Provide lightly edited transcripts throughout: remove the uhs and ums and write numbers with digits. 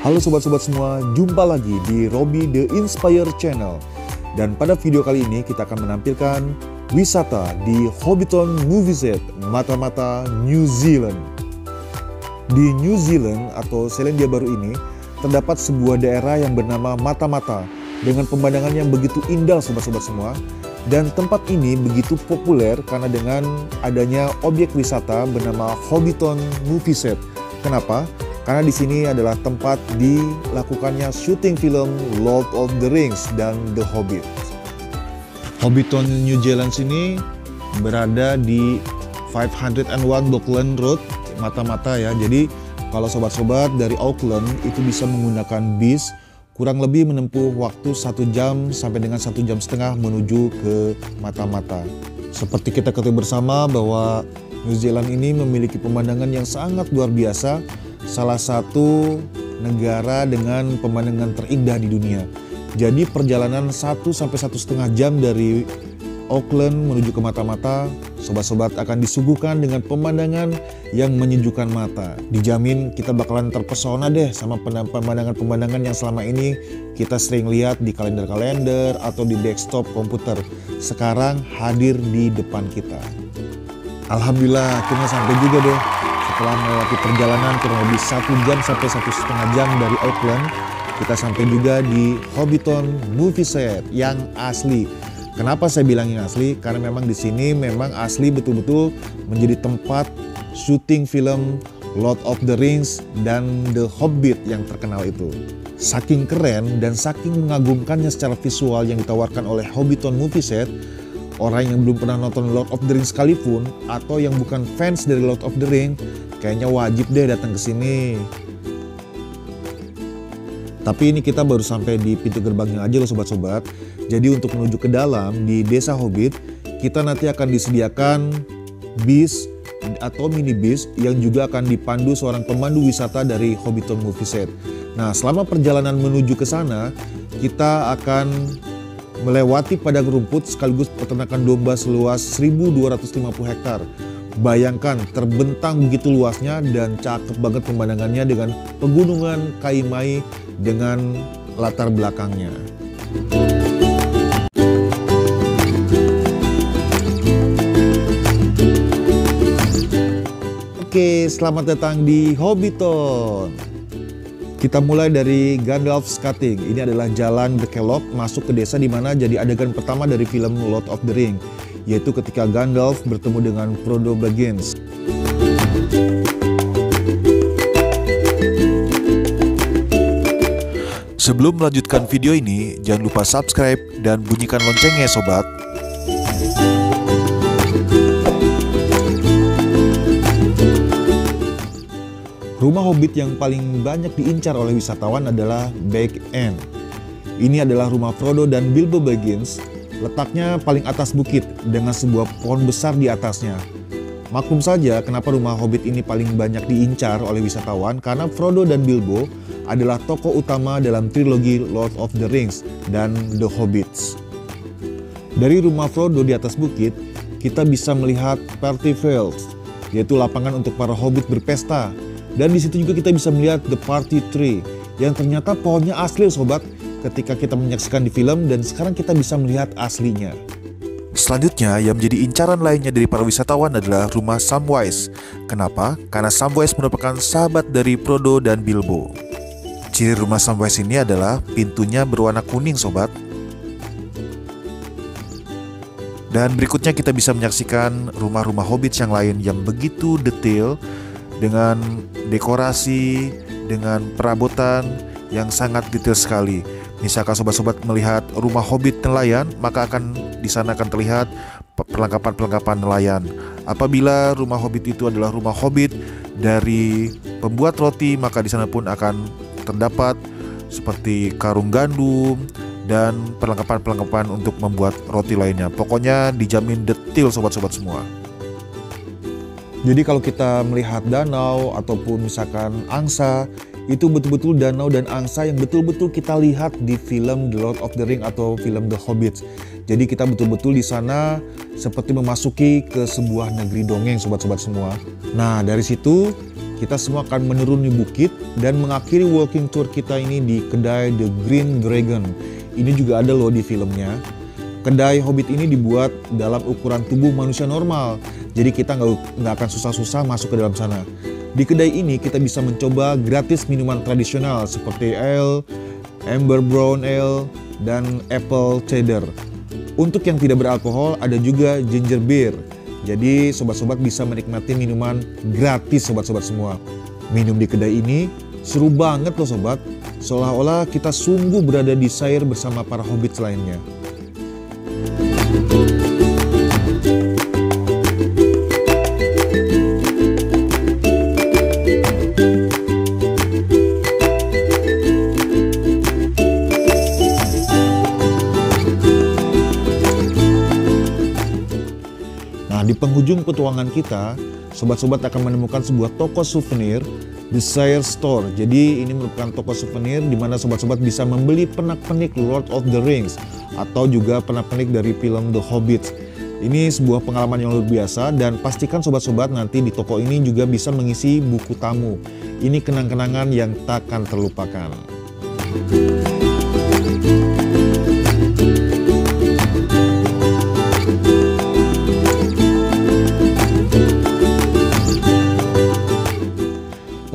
Halo sobat-sobat semua, jumpa lagi di Robby The Inspire Channel. Dan pada video kali ini kita akan menampilkan wisata di Hobbiton Movieset, Mata-Mata New Zealand. Di New Zealand atau Selandia Baru ini terdapat sebuah daerah yang bernama Mata-Mata dengan pemandangan yang begitu indah sobat-sobat semua. Dan tempat ini begitu populer karena dengan adanya objek wisata bernama Hobbiton Movieset. Kenapa? Karena di sini adalah tempat dilakukannya syuting film Lord of the Rings dan The Hobbit. Hobbiton New Zealand sini berada di 501 Dockland Road, Mata-Mata ya. Jadi kalau sobat-sobat dari Auckland itu bisa menggunakan bis, kurang lebih menempuh waktu 1 jam sampai dengan 1,5 jam menuju ke Mata-Mata. Seperti kita ketahui bersama bahwa New Zealand ini memiliki pemandangan yang sangat luar biasa. Salah satu negara dengan pemandangan terindah di dunia. Jadi perjalanan 1 sampai 1,5 jam dari Auckland menuju ke Mata-Mata, sobat-sobat akan disuguhkan dengan pemandangan yang menyejukkan mata. Dijamin kita bakalan terpesona deh sama pemandangan-pemandangan yang selama ini kita sering lihat di kalender-kalender atau di desktop komputer. Sekarang hadir di depan kita. Alhamdulillah akhirnya sampai juga deh. Setelah melewati perjalanan kurang lebih 1 jam sampai 1,5 jam dari Auckland, kita sampai juga di Hobbiton Movieset yang asli. Kenapa saya bilang yang asli? Karena memang di sini memang asli betul-betul menjadi tempat syuting film Lord of the Rings dan The Hobbit yang terkenal itu. Saking keren dan saking mengagumkannya secara visual yang ditawarkan oleh Hobbiton Movieset, orang yang belum pernah nonton Lord of the Rings sekalipun atau yang bukan fans dari Lord of the Rings kayaknya wajib deh datang ke sini. Tapi ini kita baru sampai di pintu gerbangnya aja loh sobat-sobat. Jadi untuk menuju ke dalam di Desa Hobbit, kita nanti akan disediakan bis atau minibus yang juga akan dipandu seorang pemandu wisata dari Hobbiton Movieset. Nah, selama perjalanan menuju ke sana, kita akan melewati padang rumput sekaligus peternakan domba seluas 1.250 hektar. Bayangkan terbentang begitu luasnya dan cakep banget pemandangannya dengan pegunungan Kaimai dengan latar belakangnya. Oke, selamat datang di Hobbiton. Kita mulai dari Gandalf's Cutting. Ini adalah jalan berkelok masuk ke desa di mana jadi adegan pertama dari film Lord of the Ring, yaitu ketika Gandalf bertemu dengan Frodo Baggins. Sebelum melanjutkan video ini, jangan lupa subscribe dan bunyikan loncengnya sobat. Rumah Hobbit yang paling banyak diincar oleh wisatawan adalah Bag End. Ini adalah rumah Frodo dan Bilbo Baggins, letaknya paling atas bukit dengan sebuah pohon besar di atasnya. Maklum saja kenapa rumah Hobbit ini paling banyak diincar oleh wisatawan, karena Frodo dan Bilbo adalah tokoh utama dalam trilogi Lord of the Rings dan The Hobbits. Dari rumah Frodo di atas bukit, kita bisa melihat Party Fields, yaitu lapangan untuk para Hobbit berpesta. Dan di situ juga kita bisa melihat The Party Tree yang ternyata pohonnya asli sobat ketika kita menyaksikan di film, dan sekarang kita bisa melihat aslinya. Selanjutnya yang menjadi incaran lainnya dari para wisatawan adalah rumah Samwise. Kenapa? Karena Samwise merupakan sahabat dari Frodo dan Bilbo. Ciri rumah Samwise ini adalah pintunya berwarna kuning sobat. Dan berikutnya kita bisa menyaksikan rumah-rumah Hobbit yang lain yang begitu detail dengan dekorasi, dengan perabotan yang sangat detail sekali. Misalkan sobat-sobat melihat rumah Hobbit nelayan, maka di sana akan terlihat perlengkapan-perlengkapan nelayan. Apabila rumah Hobbit itu adalah rumah Hobbit dari pembuat roti, maka di sana pun akan terdapat seperti karung gandum dan perlengkapan-perlengkapan untuk membuat roti lainnya. Pokoknya dijamin detail sobat-sobat semua. Jadi kalau kita melihat danau ataupun misalkan angsa, itu betul-betul danau dan angsa yang betul-betul kita lihat di film The Lord of the Ring atau film The Hobbit. Jadi kita betul-betul di sana seperti memasuki ke sebuah negeri dongeng sobat-sobat semua. Nah dari situ kita semua akan menuruni bukit dan mengakhiri walking tour kita ini di kedai The Green Dragon. Ini juga ada loh di filmnya. Kedai Hobbit ini dibuat dalam ukuran tubuh manusia normal, jadi kita nggak akan susah-susah masuk ke dalam sana. Di kedai ini kita bisa mencoba gratis minuman tradisional seperti ale, amber brown ale, dan apple cider. Untuk yang tidak beralkohol ada juga ginger beer. Jadi sobat-sobat bisa menikmati minuman gratis sobat-sobat semua. Minum di kedai ini seru banget loh sobat, seolah-olah kita sungguh berada di Shire bersama para hobbit lainnya. Nah, di penghujung petualangan kita, sobat-sobat akan menemukan sebuah toko souvenir, The Shire Store. Jadi ini merupakan toko souvenir di mana sobat-sobat bisa membeli pernak-pernik Lord of the Rings atau juga pernak-pernik dari film The Hobbit. Ini sebuah pengalaman yang luar biasa dan pastikan sobat-sobat nanti di toko ini juga bisa mengisi buku tamu. Ini kenang-kenangan yang takkan terlupakan.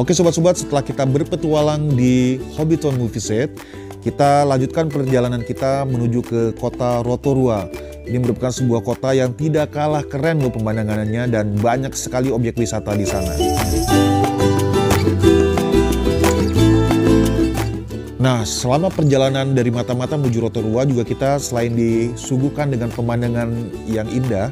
Oke sobat-sobat, setelah kita berpetualang di Hobbiton Movie Set, kita lanjutkan perjalanan kita menuju ke kota Rotorua. Ini merupakan sebuah kota yang tidak kalah keren loh pemandangannya dan banyak sekali objek wisata di sana. Nah, selama perjalanan dari Mata-Mata menuju Rotorua juga kita selain disuguhkan dengan pemandangan yang indah,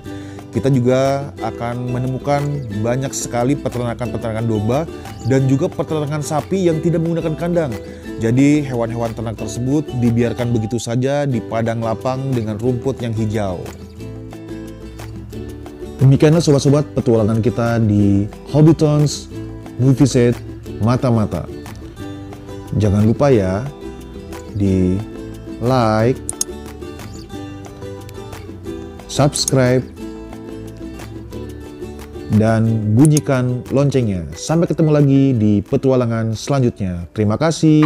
kita juga akan menemukan banyak sekali peternakan-peternakan domba dan juga peternakan sapi yang tidak menggunakan kandang. Jadi hewan-hewan ternak tersebut dibiarkan begitu saja di padang lapang dengan rumput yang hijau. Demikianlah sobat-sobat petualangan kita di Hobbiton's Movie Set Mata-Mata. Jangan lupa ya di like, subscribe, dan bunyikan loncengnya. Sampai ketemu lagi di petualangan selanjutnya. Terima kasih.